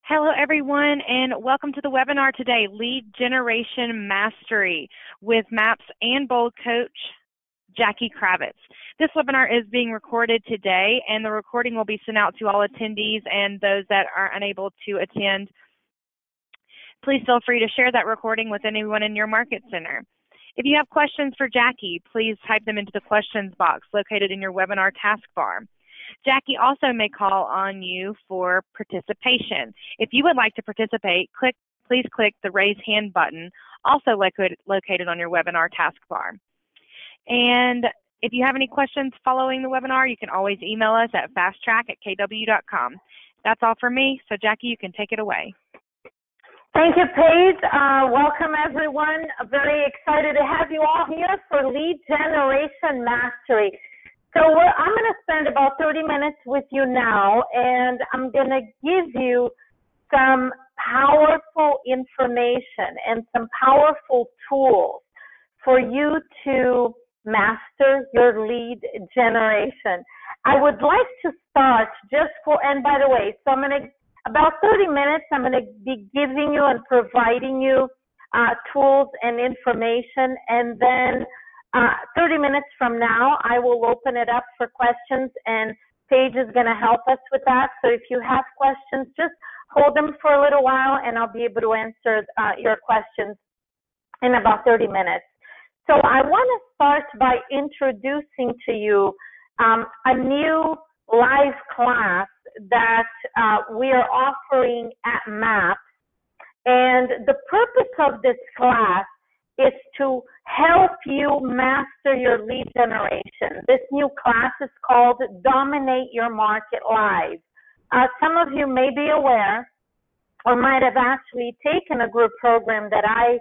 Hello, everyone, and welcome to the webinar today, Lead Generation Mastery with MAPS and Bold Coach Jackie Kravitz. This webinar is being recorded today, and the recording will be sent out to all attendees and those that are unable to attend. Please feel free to share that recording with anyone in your market center. If you have questions for Jackie, please type them into the questions box located in your webinar taskbar. Jackie also may call on you for participation. If you would like to participate, please click the raise hand button, also located on your webinar taskbar. And if you have any questions following the webinar, you can always email us at fasttrack@kw.com. That's all for me, so Jackie, you can take it away. Thank you, Paige. Welcome, everyone. Very excited to have you all here for Lead Generation Mastery. So I'm going to spend about 30 minutes with you now, and I'm going to give you some powerful information and some powerful tools for you to master your lead generation. I would like to start and by the way, so about 30 minutes, I'm going to be giving you and providing you tools and information, and then 30 minutes from now, I will open it up for questions, and Paige is going to help us with that. So if you have questions, just hold them for a little while, and I'll be able to answer your questions in about 30 minutes. So I want to start by introducing to you a new live class that we are offering at MAPS. And the purpose of this class is to help you master your lead generation. This new class is called Dominate Your Market Live. Some of you may be aware or might have actually taken a group program that I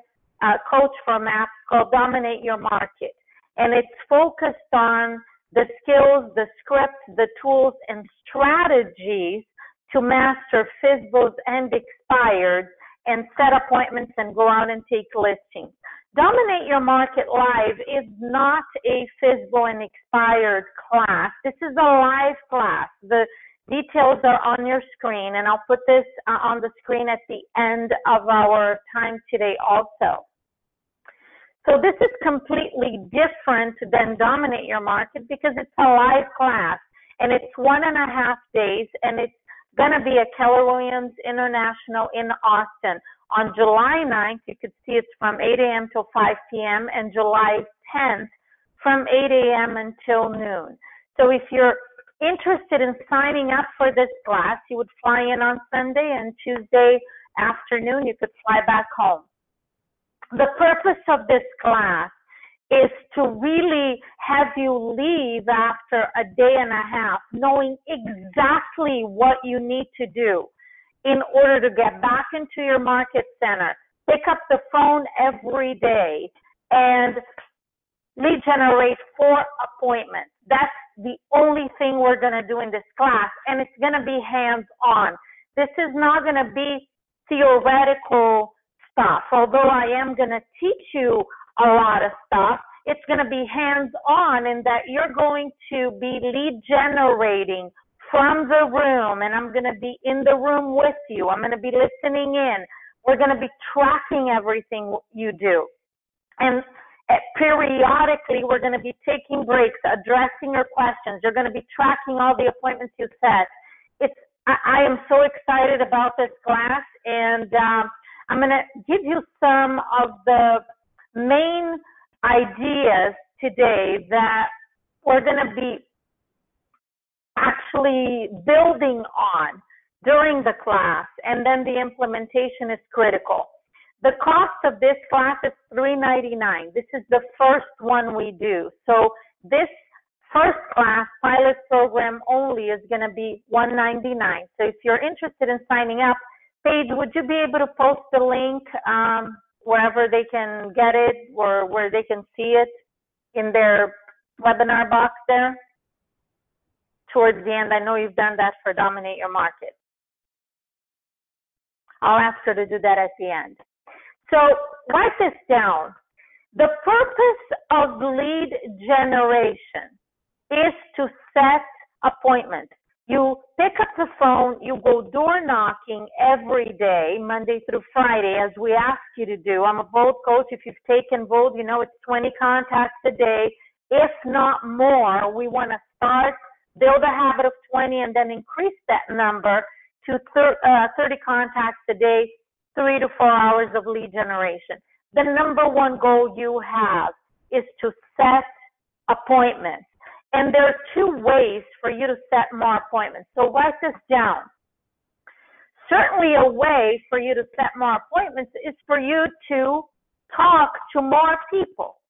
coach for MAPS called Dominate Your Market. And it's focused on the skills, the scripts, the tools, and strategies to master FSBOs and expireds and set appointments and go out and take listings. Dominate Your Market Live is not a FSBO and expired class. This is a live class. The details are on your screen, and I'll put this on the screen at the end of our time today also. So this is completely different than Dominate Your Market because it's a live class, and it's 1.5 days, and it's going to be at Keller Williams International in Austin. On July 9th, you could see it's from 8 a.m. till 5 p.m. and July 10th from 8 a.m. until noon. So if you're interested in signing up for this class, you would fly in on Sunday, and Tuesday afternoon you could fly back home. The purpose of this class is to really have you leave after a day and a half knowing exactly what you need to do in order to get back into your market center, pick up the phone every day, and lead generate 4 appointments. That's the only thing we're going to do in this class, and it's going to be hands-on. This is not going to be theoretical stuff. Although I am going to teach you a lot of stuff, it's going to be hands-on in that you're going to be lead generating from the room, and I'm going to be in the room with you. I'm going to be listening in. We're going to be tracking everything you do. And periodically, we're going to be taking breaks, addressing your questions. You're going to be tracking all the appointments you set. I am so excited about this class, and I'm going to give you some of the main ideas today that we're going to be actually building on during the class, and then the implementation is critical. The cost of this class is $399. This is the first one we do. So this first class, pilot program only, is going to be $199. So if you're interested in signing up, Paige, would you be able to post the link wherever they can get it or where they can see it in their webinar box there? Towards the end, I know you've done that for Dominate Your Market. I'll ask her to do that at the end. So write this down. The purpose of lead generation is to set appointments. You pick up the phone, you go door knocking every day, Monday through Friday, as we ask you to do. I'm a Bold coach. If you've taken Bold, you know it's 20 contacts a day, if not more. We want to build a habit of 20 and then increase that number to 30 contacts a day, 3 to 4 hours of lead generation. The number one goal you have is to set appointments. And there are two ways for you to set more appointments. So write this down. Certainly a way for you to set more appointments is for you to talk to more people,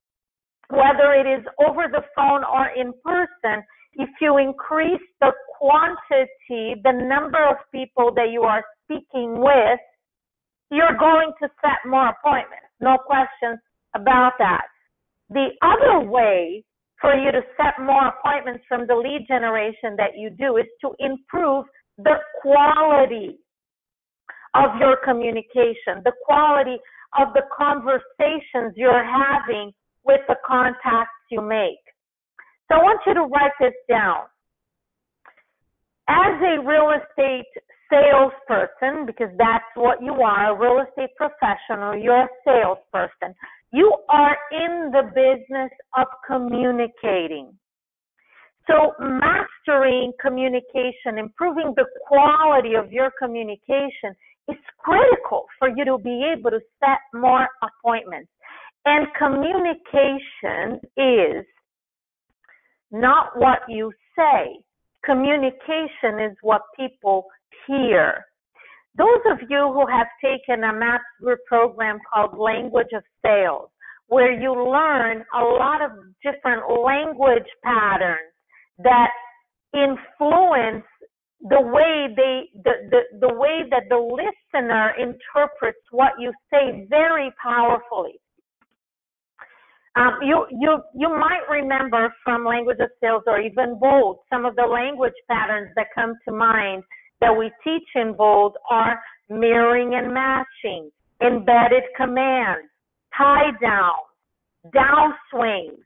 whether it is over the phone or in person. If you increase the quantity, the number of people that you are speaking with, you're going to set more appointments. No questions about that. The other way for you to set more appointments from the lead generation that you do is to improve the quality of your communication, the quality of the conversations you're having with the contacts you make. So I want you to write this down. As a real estate salesperson, because that's what you are, a real estate professional, you're a salesperson. You are in the business of communicating. So mastering communication, improving the quality of your communication is critical for you to be able to set more appointments. And communication is not what you say. Communication is what people hear. Those of you who have taken a MAPS group program called Language of Sales, where you learn a lot of different language patterns that influence the way the way that the listener interprets what you say very powerfully. You might remember from Language of Sales or even Bold, some of the language patterns that come to mind that we teach in Bold are mirroring and matching, embedded commands, tie downs, downswings.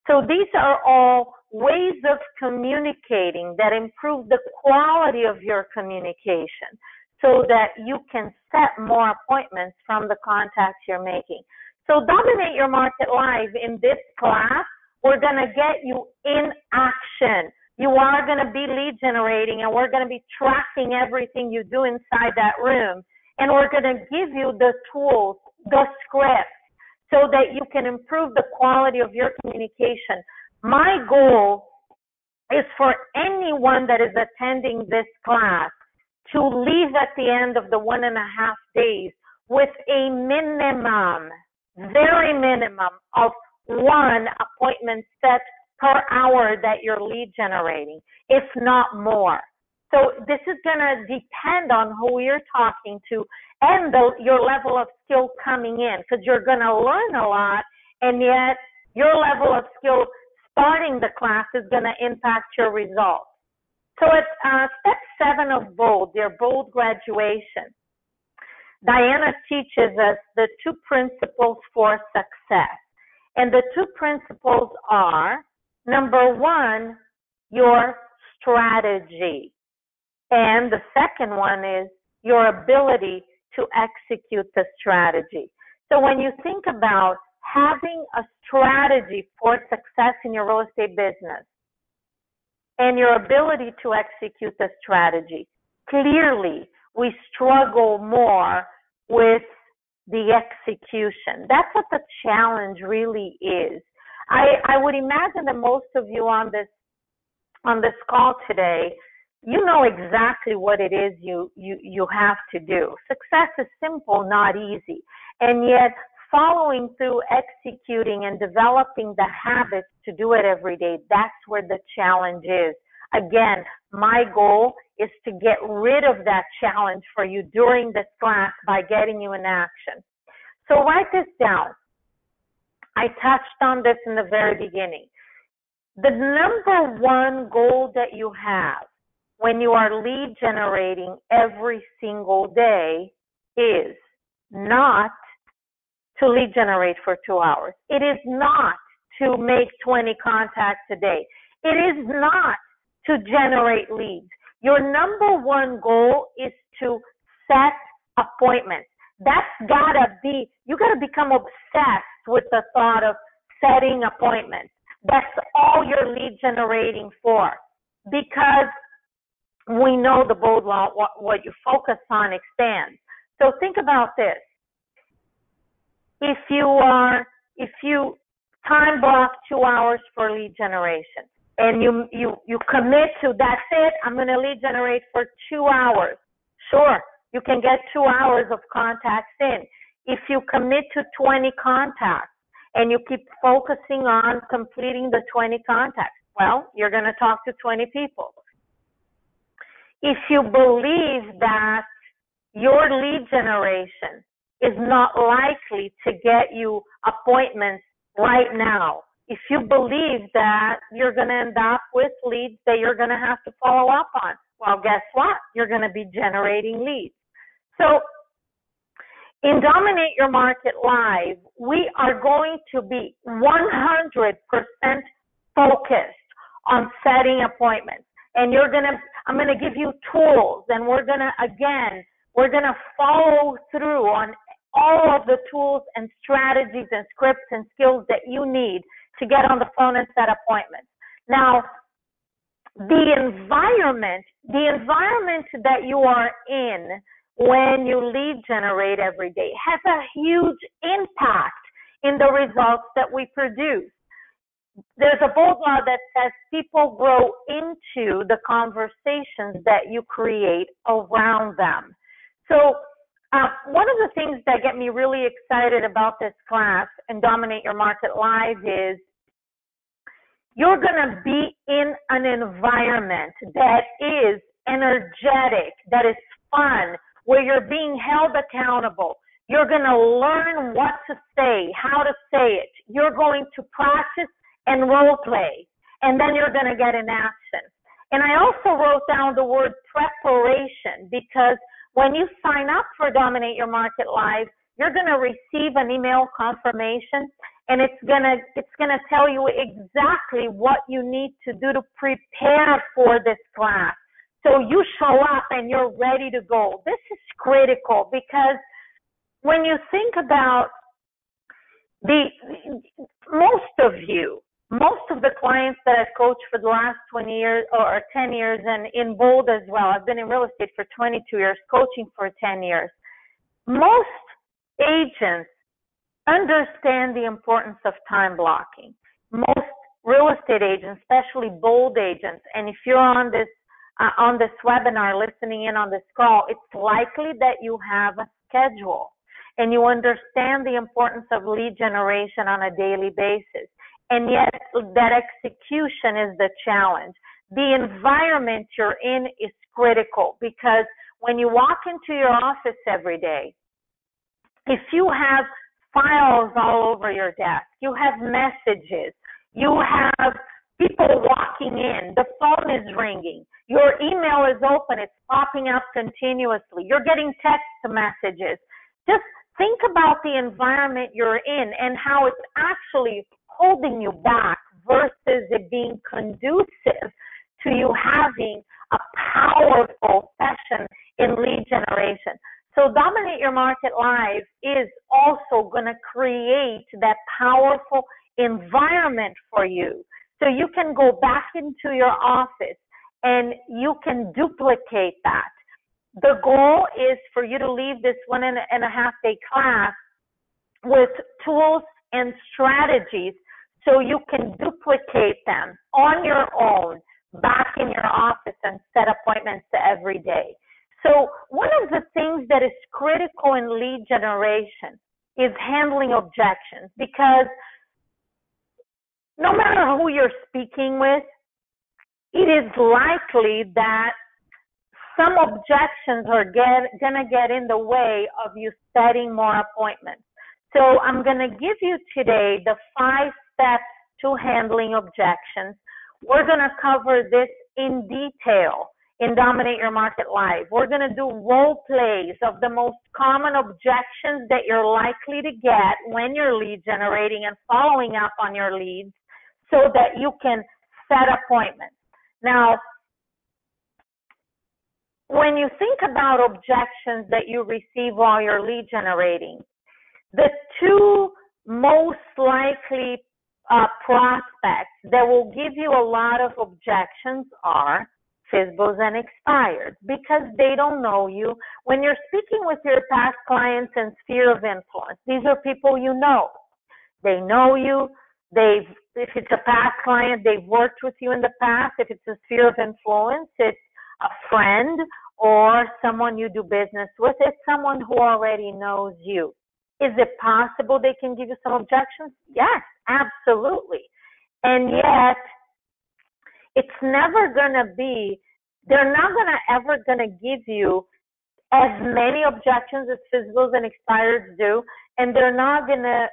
So these are all ways of communicating that improve the quality of your communication so that you can set more appointments from the contacts you're making. So Dominate Your Market Live, in this class, we're going to get you in action. You are going to be lead generating, and we're going to be tracking everything you do inside that room. And we're going to give you the tools, the scripts, so that you can improve the quality of your communication. My goal is for anyone that is attending this class to leave at the end of the 1.5 days with a minimum, very minimum of 1 appointment set per hour that you're lead generating, if not more. So this is going to depend on who you're talking to and your level of skill coming in, because you're going to learn a lot, and yet your level of skill starting the class is going to impact your results. So at step 7 of Bold, your Bold graduation, Diana teaches us the 2 principles for success. And the 2 principles are, number 1, your strategy. And the second one is your ability to execute the strategy. So when you think about having a strategy for success in your real estate business and your ability to execute the strategy, clearly we struggle more with the execution. That's what the challenge really is. I would imagine that most of you on this call today, you know exactly what it is you have to do. Success is simple, not easy. And yet following through, executing, and developing the habits to do it every day, that's where the challenge is. Again, my goal is to get rid of that challenge for you during this class by getting you in action. So write this down. I touched on this in the very beginning. The number 1 goal that you have when you are lead generating every single day is not to lead generate for 2 hours. It is not to make 20 contacts a day. It is not to generate leads. Your number one goal is to set appointments. You gotta become obsessed with the thought of setting appointments. That's all you're lead generating for, because we know the Bold Law, what you focus on expands. So think about this. If you time block 2 hours for lead generation, and you commit to, that's it, I'm going to lead generate for 2 hours. Sure, you can get 2 hours of contacts in. If you commit to 20 contacts and you keep focusing on completing the 20 contacts, well, you're going to talk to 20 people. If you believe that your lead generation is not likely to get you appointments right now, if you believe that you're going to end up with leads that you're going to have to follow up on, well, guess what? You're going to be generating leads. So in Dominate Your Market Live, we are going to be 100% focused on setting appointments. And I'm going to give you tools, and we're going to follow through on all of the tools and strategies and scripts and skills that you need to get on the phone and set appointments. Now, the environment that you are in when you lead generate every day has a huge impact in the results that we produce. There's a Bold Law that says people grow into the conversations that you create around them. So one of the things that get me really excited about this class and Dominate Your Market Live is you're going to be in an environment that is energetic, that is fun, where you're being held accountable. You're going to learn what to say, how to say it. You're going to practice and role play, and then you're going to get in action. And I also wrote down the word preparation, because when you sign up for Dominate Your Market Live, you're going to receive an email confirmation, and it's going to tell you exactly what you need to do to prepare for this class. So you show up and you're ready to go. This is critical, because when you think about most of the clients that I've coached for the last 20 years or 10 years, and in Bold as well, I've been in real estate for 22 years, coaching for 10 years. Most agents understand the importance of time blocking. Most real estate agents, especially Bold agents, and if you're on this webinar, listening in on this call, it's likely that you have a schedule and you understand the importance of lead generation on a daily basis. And yet that execution is the challenge. The environment you're in is critical, because when you walk into your office every day, if you have files all over your desk, you have messages, you have people walking in, the phone is ringing, your email is open, it's popping up continuously, you're getting text messages. Just think about the environment you're in and how it's actually holding you back versus it being conducive to you having a powerful session in lead generation. So Dominate Your Market Live is also going to create that powerful environment for you. So you can go back into your office and you can duplicate that. The goal is for you to leave this 1.5 day class with tools and strategies so you can duplicate them on your own back in your office and set appointments every day. So one of the things that is critical in lead generation is handling objections, because no matter who you're speaking with, it is likely that some objections are going to get in the way of you setting more appointments. So I'm going to give you today the 5 steps to handling objections. We're going to cover this in detail in Dominate Your Market Live. We're going to do role plays of the most common objections that you're likely to get when you're lead generating and following up on your leads so that you can set appointments. Now, when you think about objections that you receive while you're lead generating, the two most likely prospects that will give you a lot of objections are FSBOs and expireds, because they don't know you. When you're speaking with your past clients and sphere of influence, these are people you know. They know you. If it's a past client, they've worked with you in the past. If it's a sphere of influence, it's a friend or someone you do business with. It's someone who already knows you. Is it possible they can give you some objections? Yes, absolutely. And yet, it's never going to be, they're not going to ever going to give you as many objections as FSBOs and expireds do, and they're not going to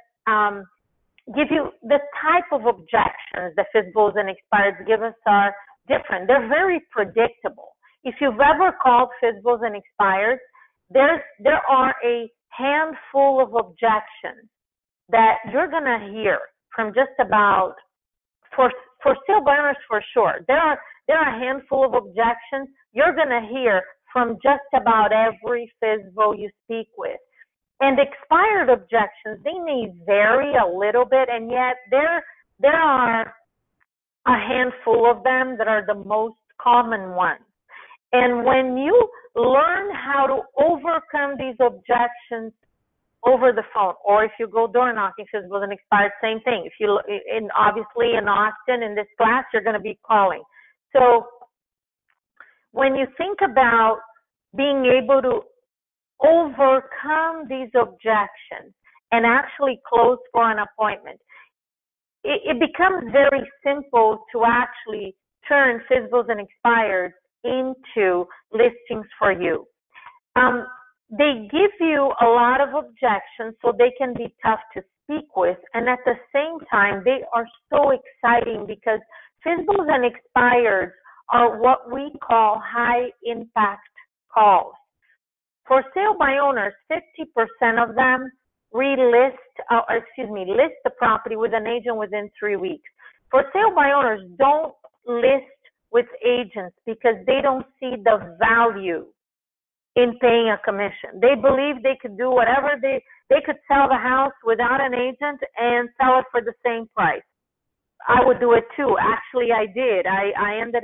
give you the type of objections that FSBOs and expireds give us are different. They're very predictable. If you've ever called FSBOs and expireds, there are a handful of objections that you're going to hear from just about, for sale by owners for sure. There are a handful of objections you're going to hear from just about every FSBO you speak with. And expired objections, they may vary a little bit, and yet there are a handful of them that are the most common ones. And when you learn how to overcome these objections over the phone, or if you go door knocking, FSBOs and expired, same thing. If you, obviously in Austin in this class, you're going to be calling. So when you think about being able to overcome these objections and actually close for an appointment, it becomes very simple to actually turn FSBOs and expireds into listings for you. They give you a lot of objections, so they can be tough to speak with, and at the same time, they are so exciting because FSBOs and expireds are what we call high impact calls. For sale by owners, 50% of them list the property with an agent within 3 weeks. For sale by owners, don't list with agents because they don't see the value in paying a commission. They believe they could do whatever they could sell the house without an agent and sell it for the same price. I would do it too. Actually, I did. I ended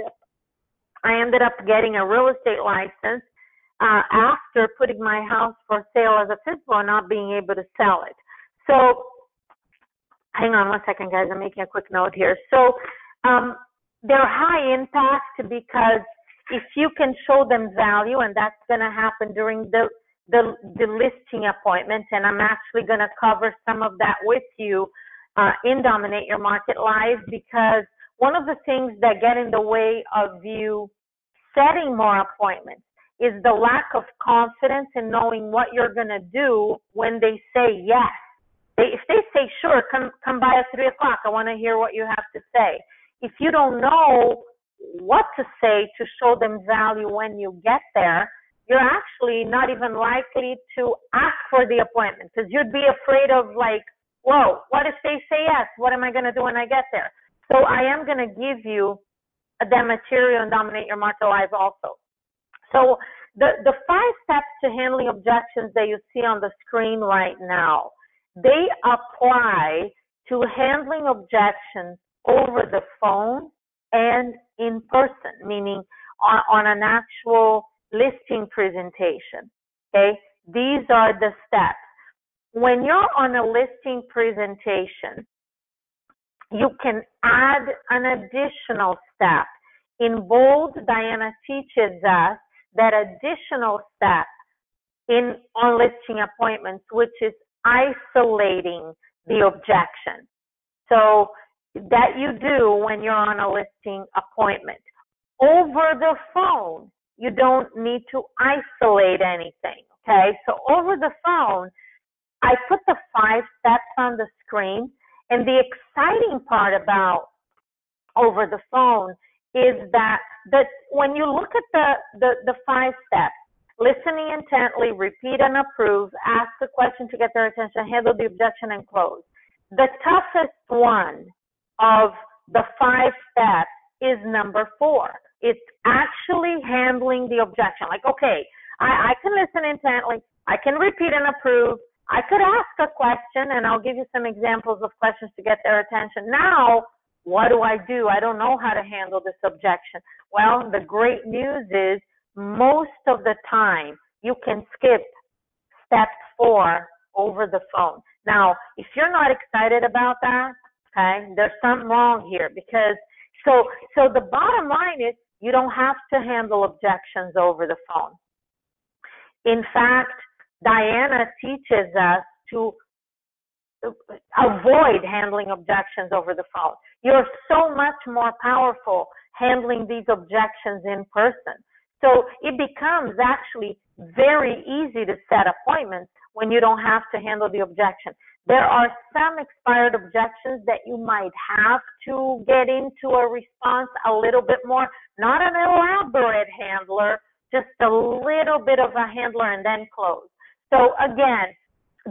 up getting a real estate license after putting my house for sale as a FSBO and not being able to sell it. So, hang on one second, guys. I'm making a quick note here. So, they're high impact because if you can show them value, and that's going to happen during the listing appointment, and I'm actually going to cover some of that with you in Dominate Your Market Live, because one of the things that get in the way of you setting more appointments is the lack of confidence in knowing what you're going to do when they say yes. If they say, sure, come by at 3 o'clock, I want to hear what you have to say. If you don't know what to say to show them value when you get there, you're actually not even likely to ask for the appointment because you'd be afraid of like, whoa, what if they say yes? What am I going to do when I get there? So I am going to give you that material and Dominate Your Market Live also. So the 5 steps to handling objections that you see on the screen right now, they apply to handling objections over the phone and in person, meaning on an actual listing presentation, okay? These are the steps. When you're on a listing presentation, you can add an additional step. In bold, Diana teaches us that additional step on listing appointments, which is isolating the objection. So that you do when you're on a listing appointment. Over the phone, you don't need to isolate anything, okay? So over the phone, I put the 5 steps on the screen, and the exciting part about over the phone is that when you look at the 5 steps, listening intently, repeat and approve, ask a question to get their attention, handle the objection, and close. The toughest one of the 5 steps is number 4. It's actually handling the objection. Like, okay, I can listen intently. I can repeat and approve. I could ask a question, and I'll give you some examples of questions to get their attention. Now, what do? I don't know how to handle this objection. Well, the great news is most of the time you can skip step 4 over the phone. Now, if you're not excited about that, okay, there's something wrong here, because so the bottom line is you don't have to handle objections over the phone. In fact, Diana teaches us to avoid handling objections over the phone. You're so much more powerful handling these objections in person. So it becomes actually very easy to set appointments when you don't have to handle the objection. There are some expired objections that you might have to get into a response a little bit more, not an elaborate handler, just a little bit of a handler and then close. So again,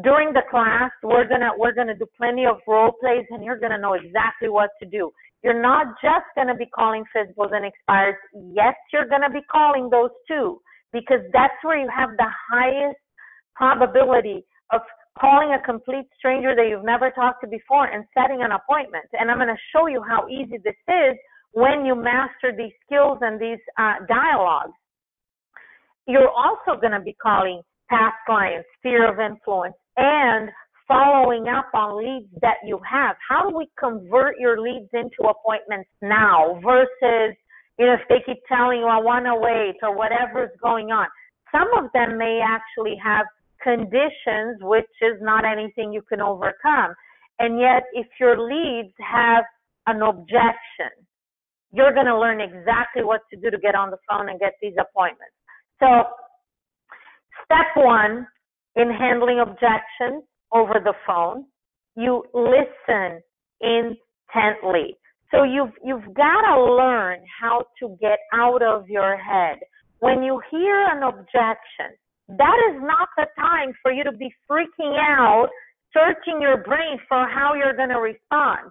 during the class, we're gonna do plenty of role plays, and you're gonna know exactly what to do. You're not just gonna be calling physicals and expireds. Yes, you're gonna be calling those too, because that's where you have the highest probability of calling a complete stranger that you've never talked to before and setting an appointment. And I'm gonna show you how easy this is when you master these skills and these dialogues. You're also gonna be calling past clients, sphere of influence, and following up on leads that you have. How do we convert your leads into appointments now versus, if they keep telling you, I want to wait, or whatever's going on. Some of them may actually have conditions, which is not anything you can overcome. And yet, if your leads have an objection, you're going to learn exactly what to do to get on the phone and get these appointments. So, step 1 in handling objections over the phone, you listen intently. So you've got to learn how to get out of your head. When you hear an objection, that is not the time for you to be freaking out, searching your brain for how you're going to respond.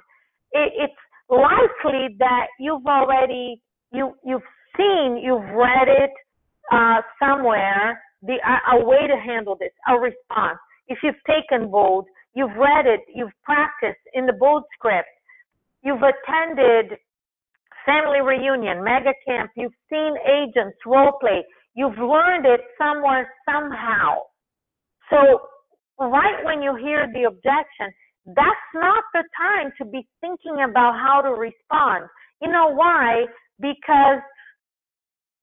It's likely that you've already, you've read it somewhere, a way to handle this, a response. If you've taken bold, you've read it, you've practiced in the bold script, you've attended family reunion, mega camp, you've seen agents role play, you've learned it somewhere, somehow. So right when you hear the objection, that's not the time to be thinking about how to respond. You know why? Because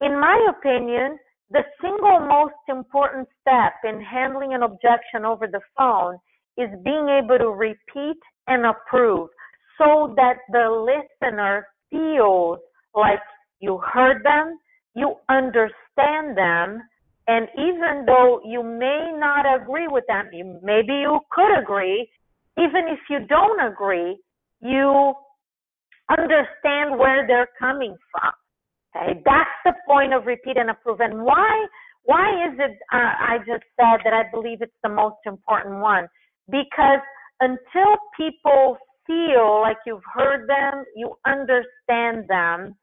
in my opinion, the single most important step in handling an objection over the phone is being able to repeat and approve so that the listener feels like you heard them, you understand them, and even though you may not agree with them, maybe you could agree, even if you don't agree, you understand where they're coming from. Okay, that's the point of repeat and approve. And why is it I just said that I believe it's the most important one? Because until people feel like you've heard them, you understand them,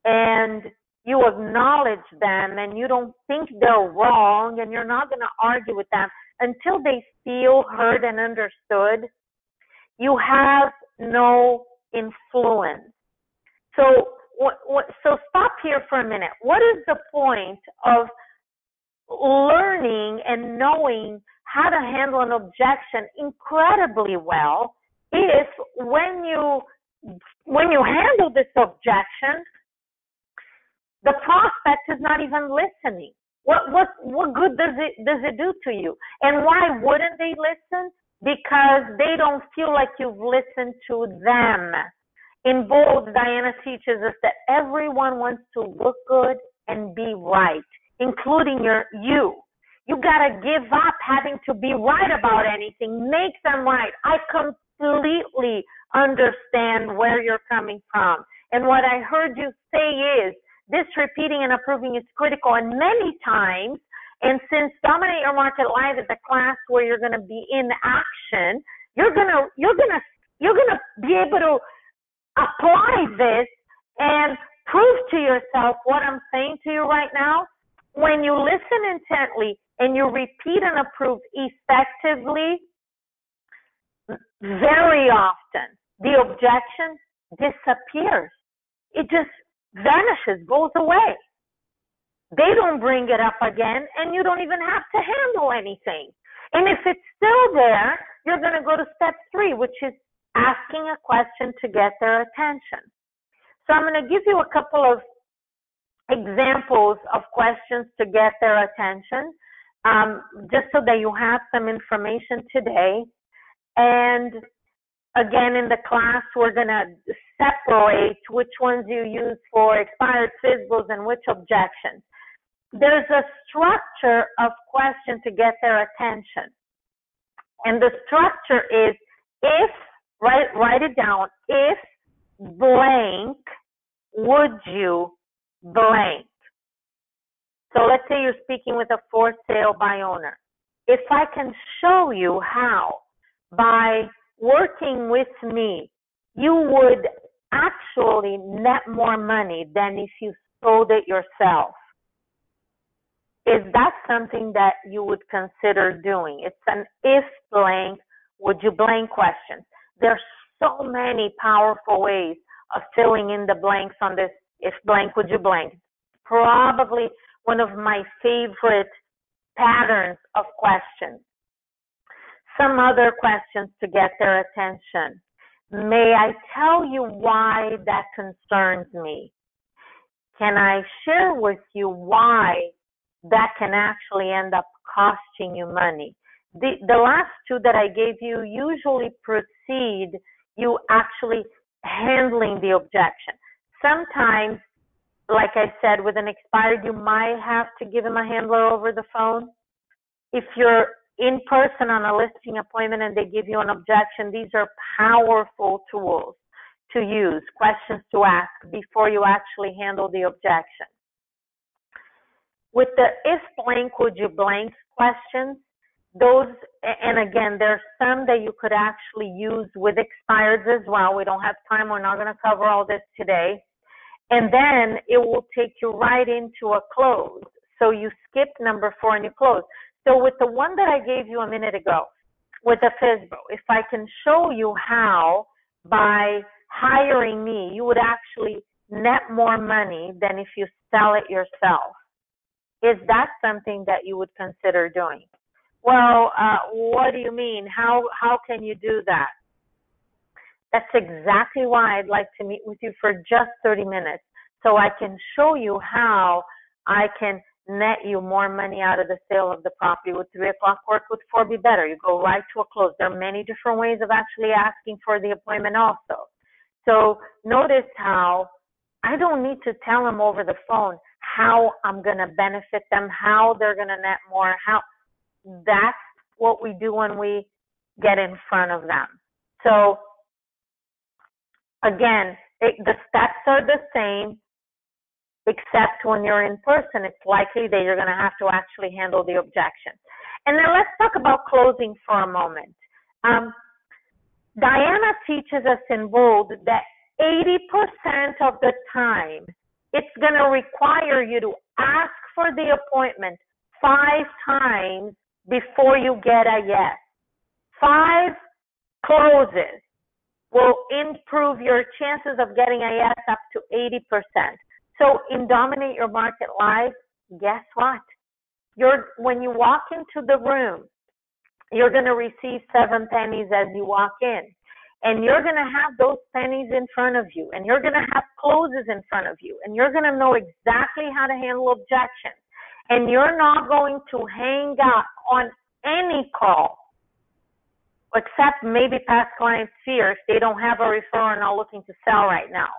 and you acknowledge them, and you don't think they're wrong, and you're not going to argue with them, until they feel heard and understood, you have no influence. So stop here for a minute. What is the point of learning and knowing how to handle an objection incredibly well if when you handle this objection, the prospect is not even listening? What good does it do to you? And why wouldn't they listen? Because they don't feel like you've listened to them. In bold, Diana teaches us that everyone wants to look good and be right, including you. You got to give up having to be right about anything. Make them right. I completely understand where you're coming from. And what I heard you say is, this repeating and approving is critical. And many times, and since Dominate Your Market Live is a class where you're going to be in action, you're gonna be able to apply this and prove to yourself what I'm saying to you right now. When you listen intently and you repeat and approve effectively, very often the objection disappears. It just vanishes, goes away. They don't bring it up again, and you don't even have to handle anything. And if it's still there, you're going to go to step 3, which is asking a question to get their attention. So I'm going to give you a couple of examples of questions to get their attention, just so that you have some information today. And again, in the class, we're going to separate which ones you use for expired physicals and which objections. There's a structure of question to get their attention. And the structure is if, write it down, if blank, would you blank? So let's say you're speaking with a for sale by owner. If I can show you how by working with me, you would actually net more money than if you sold it yourself. Is that something that you would consider doing? It's an if blank, would you blank question. There's so many powerful ways of filling in the blanks on this if blank, would you blank. Probably one of my favorite patterns of questions. Some other questions to get their attention. May I tell you why that concerns me? Can I share with you why that can actually end up costing you money? The last two that I gave you usually precede you actually handling the objection. Sometimes, like I said, with an expired, you might have to give him a handler over the phone. If you're in person on a listing appointment and they give you an objection, these are powerful tools to use, questions to ask before you actually handle the objection. With the if blank, would you blank questions, those, and again, there's some that you could actually use with expireds as well. We don't have time. We're not going to cover all this today. And then it will take you right into a close. So you skip number 4 and you close. So with the one that I gave you a minute ago, with the FSBO, if I can show you how by hiring me, you would actually net more money than if you sell it yourself. Is that something that you would consider doing? Well, what do you mean? How can you do that? That's exactly why I'd like to meet with you for just 30 minutes so I can show you how I can net you more money out of the sale of the property. Would 3 o'clock work? Would 4 be better? You go right to a close. There are many different ways of actually asking for the appointment also. So notice how I don't need to tell them over the phone how I'm going to benefit them, how they're going to net more. That's what we do when we get in front of them. So again, the steps are the same, except when you're in person, it's likely that you're going to have to actually handle the objection. And then let's talk about closing for a moment. Diana teaches us in bold that 80% of the time, it's going to require you to ask for the appointment 5 times before you get a yes. 5 closes will improve your chances of getting a yes up to 80%. So in Dominate Your Market Live, guess what? When you walk into the room, you're going to receive 7 pennies as you walk in. And you're going to have those pennies in front of you. And you're going to have closes in front of you. And you're going to know exactly how to handle objections. And you're not going to hang up on any call, except maybe past clients' fear if they don't have a referral and are looking to sell right now,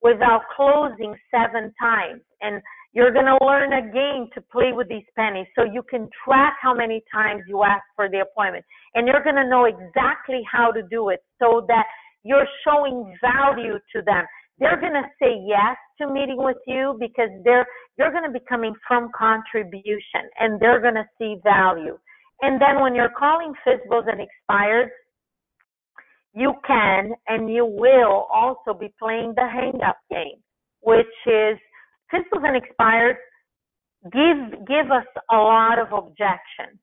without closing 7 times. And you're going to learn a game to play with these pennies so you can track how many times you ask for the appointment. And you're going to know exactly how to do it so that you're showing value to them. They're going to say yes to meeting with you because you're going to be coming from contribution and they're going to see value. And then when you're calling FSBOs and expires, you can and you will also be playing the hang-up game. which is fizzles and expires give us a lot of objections.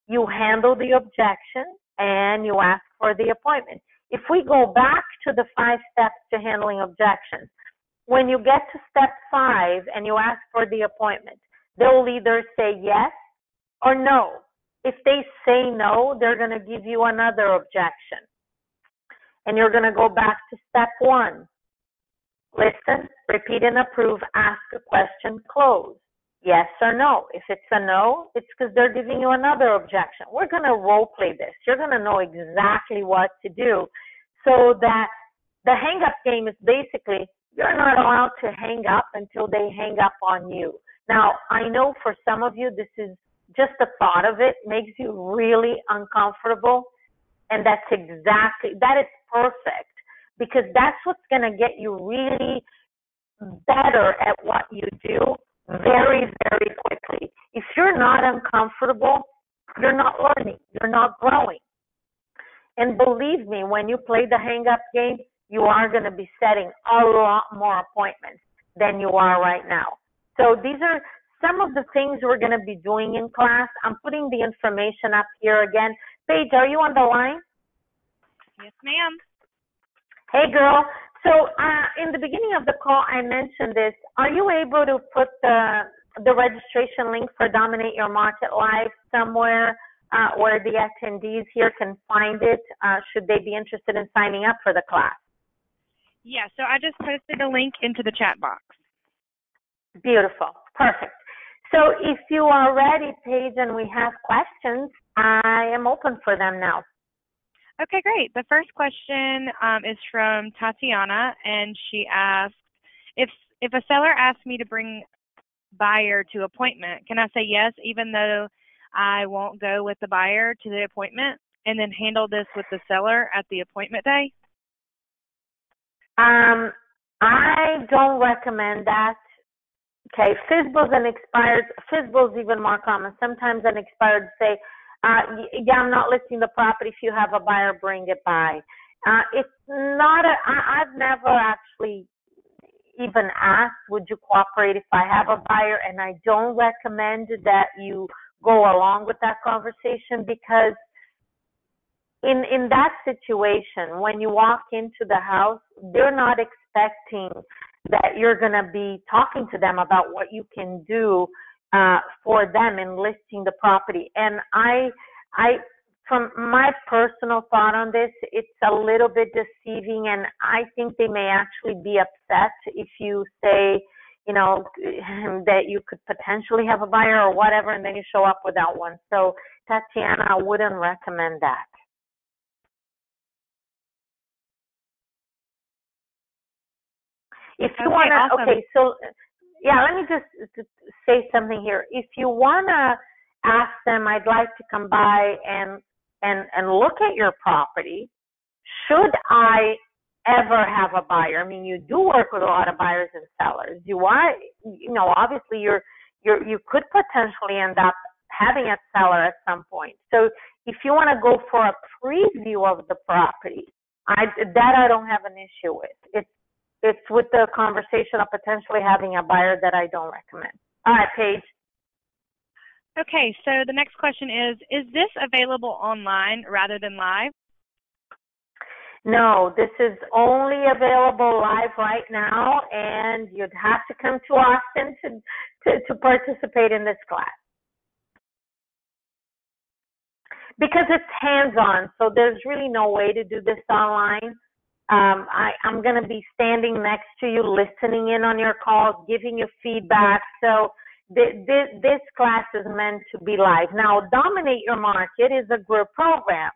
You handle the objection and you ask for the appointment. If we go back to the 5 steps to handling objections, when you get to step 5 and you ask for the appointment, they'll either say yes or no. If they say no, they're going to give you another objection. And you're going to go back to step 1. Listen, repeat and approve, ask a question, close. Yes or no. If it's a no, it's because they're giving you another objection. We're going to role play this. You're going to know exactly what to do, so that the hang up game is basically you're not allowed to hang up until they hang up on you. Now, I know for some of you, this is just the thought of it makes you really uncomfortable, and that is perfect, because that's what's going to get you really better at what you do very, very quickly. If you're not uncomfortable, you're not learning, you're not growing. And believe me, when you play the hang-up game, you are going to be setting a lot more appointments than you are right now. So these are some of the things we're going to be doing in class. I'm putting the information up here again. Paige, are you on the line? Yes, ma'am. Hey, girl. So in the beginning of the call, I mentioned this. Are you able to put the registration link for Dominate Your Market Live somewhere where the attendees here can find it, should they be interested in signing up for the class? Yeah, so I just posted a link into the chat box. Beautiful. Perfect. So if you are ready, Paige, and we have questions, I am open for them now. Okay, great. The first question is from Tatiana, and she asked, if a seller asks me to bring buyer to appointment, can I say yes even though I won't go with the buyer to the appointment, and then handle this with the seller at the appointment day? I don't recommend that. Okay, fizzles and expires, fizzles even more common. Sometimes an expired say, yeah, I'm not listing the property. If you have a buyer, bring it by. It's not I've never actually even asked, would you cooperate if I have a buyer? And I don't recommend that you go along with that conversation, because in that situation, when you walk into the house, they're not expecting that you're going to be talking to them about what you can do for them in listing the property. And I, from my personal thought on this, it's a little bit deceiving, and I think they may actually be upset if you say, you know, that you could potentially have a buyer or whatever, and then you show up without one. So, Tatiana, I wouldn't recommend that. If you want to, awesome. Okay, so yeah, let me just say something here. If you want to ask them, I'd like to come by and look at your property, should I ever have a buyer? I mean, you do work with a lot of buyers and sellers. You are, you know, obviously you could potentially end up having a seller at some point. So if you want to go for a preview of the property, I don't have an issue with. It's with the conversation of potentially having a buyer that I don't recommend. All right, Paige. Okay, so the next question is this available online rather than live? No, this is only available live right now, and you'd have to come to Austin to participate in this class. Because it's hands-on, so there's really no way to do this online. I'm going to be standing next to you, listening in on your calls, giving you feedback. So this class is meant to be live. Now, Dominate Your Market is a group program.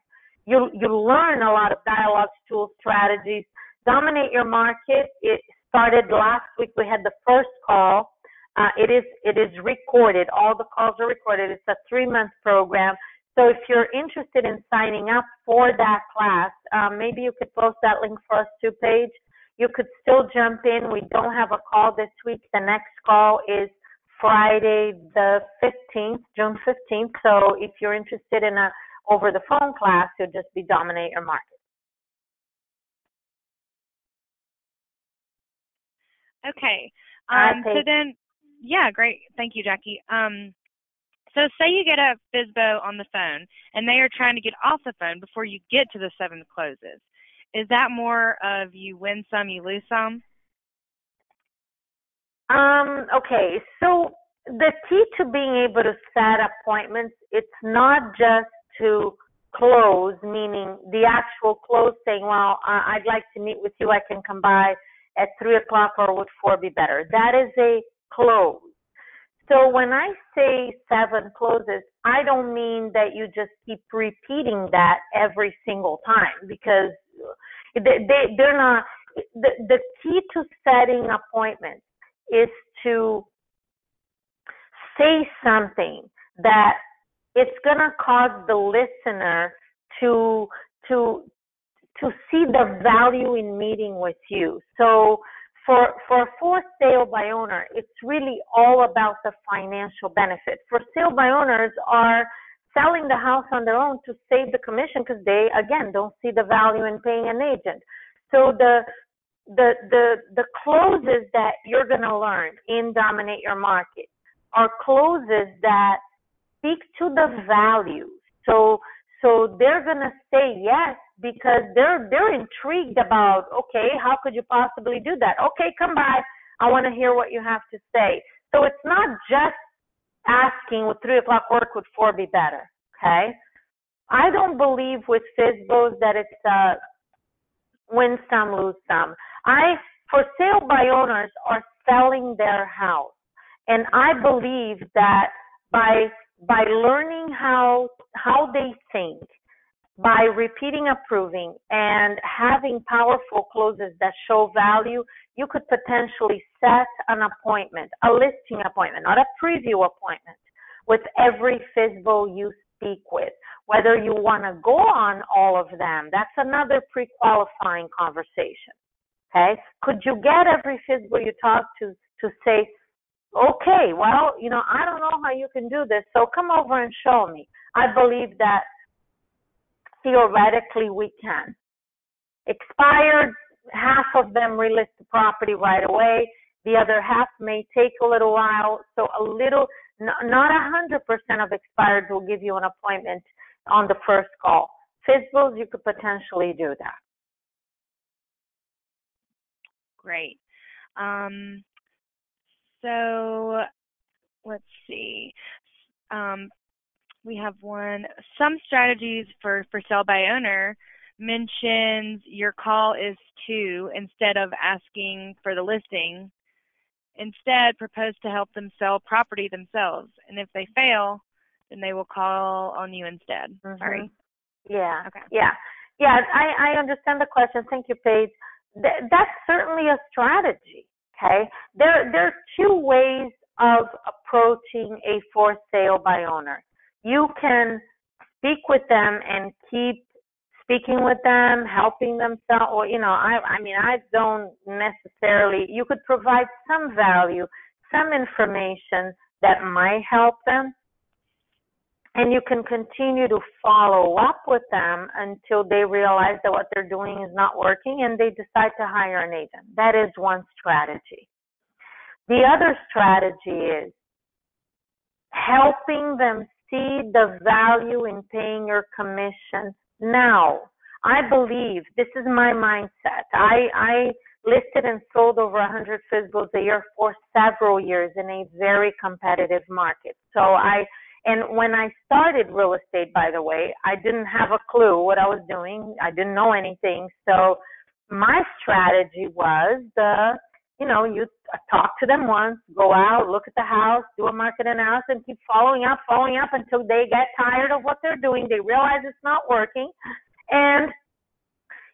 You learn a lot of dialogues, tools, strategies. Dominate Your Market, it started last week. We had the first call. It is recorded. All the calls are recorded. It's a 3-month program. So if you're interested in signing up for that class, maybe you could post that link for us too, Paige. You could still jump in. We don't have a call this week. The next call is Friday the 15th, June 15th. So if you're interested in a over-the-phone class, you'll just be Dominate Your Market. Okay. So Okay. then, yeah, great. Thank you, Jackie. So say you get a FSBO on the phone and they are trying to get off the phone before you get to the 7 closes. Is that more of you win some, you lose some? Okay, so the key to being able to set appointments, it's not just to close, meaning the actual close saying, well, I'd like to meet with you, I can come by at 3 o'clock, or would 4 be better? That is a close. So when I say 7 closes, I don't mean that you just keep repeating that every single time, because they're not, the key to setting appointments is to say something that it's going to cause the listener to to to see the value in meeting with you. So for sale by owner, it's really all about the financial benefit. For sale by owners are selling the house on their own to save the commission, because they, again, don't see the value in paying an agent. So the closes that you're going to learn in Dominate Your Market are closes that speak to the value. So they're going to say yes because they're intrigued about, okay, how could you possibly do that? Okay, come by. I want to hear what you have to say. So it's not just asking, would 3 o'clock work, would 4 be better? Okay. I don't believe with FSBOs that it's win some, lose some. For sale by owners are selling their house. And I believe that by learning how they think, by repeating approving and having powerful closes that show value, you could potentially set an appointment, a listing appointment, not a preview appointment, with every FSBO you speak with. Whether you want to go on all of them, that's another pre-qualifying conversation. Okay? Could you get every FSBO you talk to say, okay, well, I don't know how you can do this, so come over and show me. I believe that theoretically we can. Expired, half of them relist the property right away. The other half may take a little while. So not 100% of expireds will give you an appointment on the first call. FSBOs, you could potentially do that. Great. So let's see. We have one. Some strategies for sell by owner mentions your call is to, instead of asking for the listing, instead propose to help them sell property themselves. And if they fail, then they will call on you instead. Mm-hmm. Sorry. Yeah. Okay. Yeah. I understand the question. Thank you, Paige. That's certainly a strategy. Okay. There's two ways of approaching a for sale by owner. You can speak with them and keep speaking with them, helping them sell, or, I don't necessarily, you could provide some value, some information that might help them, and you can continue to follow up with them until they realize that what they're doing is not working and they decide to hire an agent. That is one strategy. The other strategy is helping them see the value in paying your commission now. I believe, this is my mindset. I listed and sold over 100 FSBOs a year for several years in a very competitive market. And when I started real estate, by the way, I didn't have a clue what I was doing. I didn't know anything. So my strategy was you talk to them once, go out, look at the house, do a market analysis, and keep following up until they get tired of what they're doing. They realize it's not working. And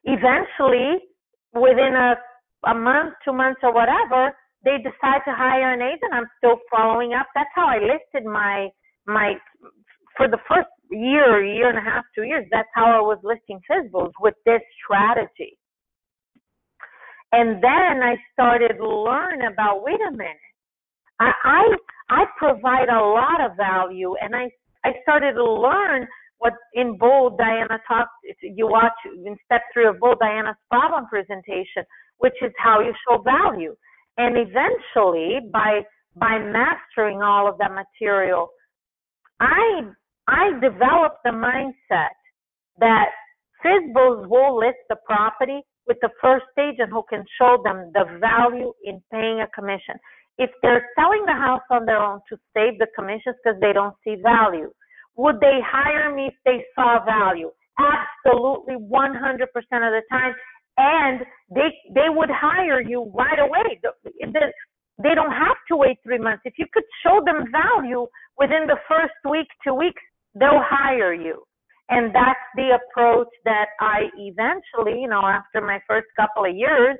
eventually, within a month, 2 months, or whatever, they decide to hire an agent. I'm still following up. That's how I listed my for the first year and a half, 2 years. That's how I was listing FSBOs, with this strategy. And then I started to learn about, wait a minute, I provide a lot of value, and I started to learn what in Bold Diana talked. You watch in step 3 of Bold Diana's problem presentation, which is how you show value. And eventually, by mastering all of that material, I developed the mindset that FSBOs will list the property with the first agent who can show them the value in paying a commission. If they're selling the house on their own to save the commissions because they don't see value, would they hire me if they saw value? Absolutely, 100% of the time. And they would hire you right away. They don't have to wait 3 months. If you could show them value within the first week, 2 weeks, they'll hire you. And that's the approach that I eventually, after my first couple of years,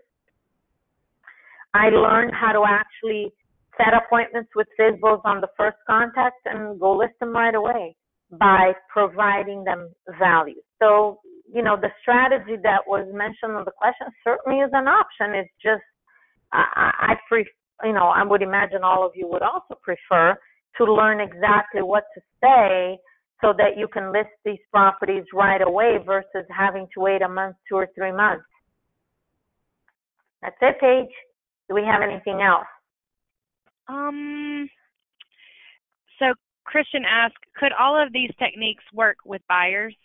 I learned how to actually set appointments with FSBOs on the first contact and go list them right away by providing them value. So, the strategy that was mentioned on the question certainly is an option. It's just, I would imagine all of you would also prefer to learn exactly what to say so that you can list these properties right away versus having to wait a month, 2 or 3 months. That's it, Paige. Do we have anything else? So Christian asked, could all of these techniques work with buyers?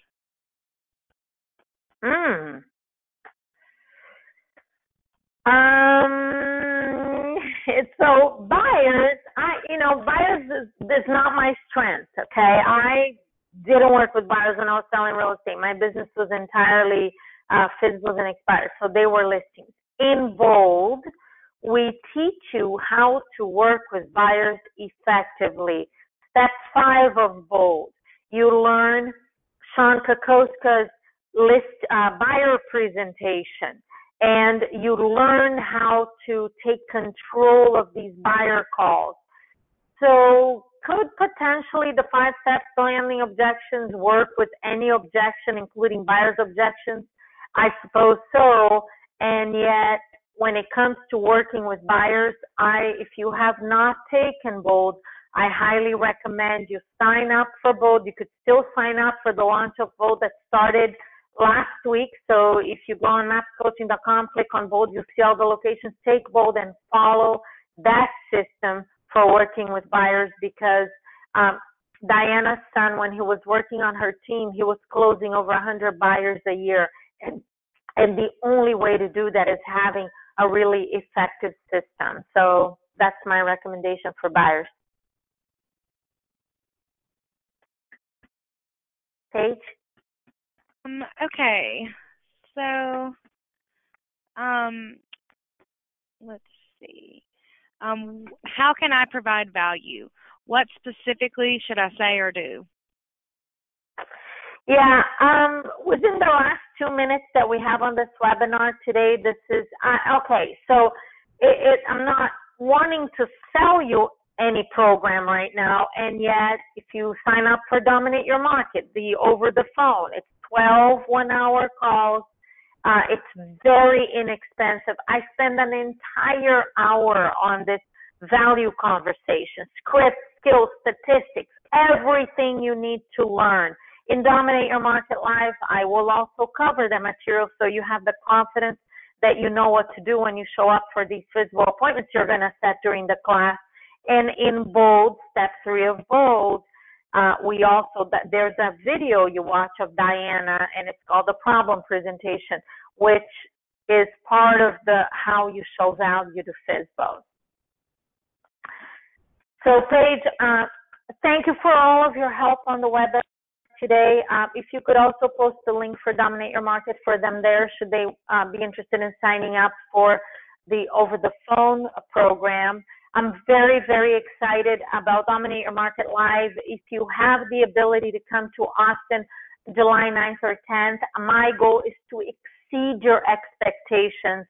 So buyers, buyers is not my strength, okay? I didn't work with buyers when I was selling real estate. My business was entirely FSBOs and expires, so they were listings. In Bold, we teach you how to work with buyers effectively. Step 5 of Bold, you learn Sean Kokoska's buyer presentation, and you learn how to take control of these buyer calls. So could potentially the 5 steps to handling objections work with any objection, including buyer's objections? I suppose so. And yet, when it comes to working with buyers, if you have not taken Bold, I highly recommend you sign up for Bold. You could still sign up for the launch of Bold that started last week. So if you go on mapscoaching.com, click on Bold, you'll see all the locations. Take Bold and follow that system for working with buyers, because Diana's son, when he was working on her team, he was closing over 100 buyers a year. And the only way to do that is having a really effective system. So that's my recommendation for buyers. Paige? Okay. So, let's see. How can I provide value? What specifically should I say or do? Yeah, within the last 2 minutes that we have on this webinar today, this is, okay, so I'm not wanting to sell you any program right now, and yet if you sign up for Dominate Your Market, the over the phone, it's 12 one-hour calls. It's very inexpensive. I spend an entire hour on this value conversation, script, skills, statistics, everything you need to learn. In Dominate Your Market Live, I will also cover the material so you have the confidence that you know what to do when you show up for these FSBO appointments you're going to set during the class. And in Bold, step 3 of Bold, there's a video you watch of Diana, and it's called the problem presentation, which is part of the how you show value to FSBOs. So Paige, thank you for all of your help on the webinar today. If you could also post the link for Dominate Your Market for them there, should they be interested in signing up for the over the phone program. I'm very, very excited about Dominate Your Market Live. If you have the ability to come to Austin July 9th or 10th, my goal is to exceed your expectations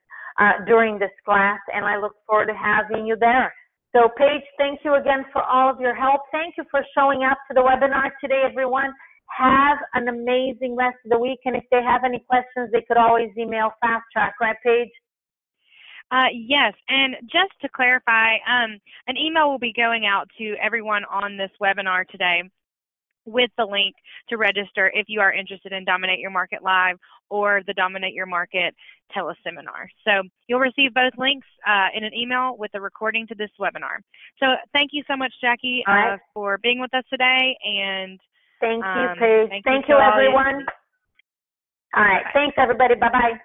during this class, and I look forward to having you there. So Paige, thank you again for all of your help. Thank you for showing up to the webinar today, everyone. Have an amazing rest of the week, and if they have any questions, they could always email Fast Track, right, Paige? Yes, and just to clarify, an email will be going out to everyone on this webinar today with the link to register if you are interested in Dominate Your Market Live or the Dominate Your Market teleseminar. So you'll receive both links in an email with a recording to this webinar. So thank you so much, Jackie, for being with us today. And thank you, Paige. Thank you, everyone. All right. Thanks, everybody. Bye-bye.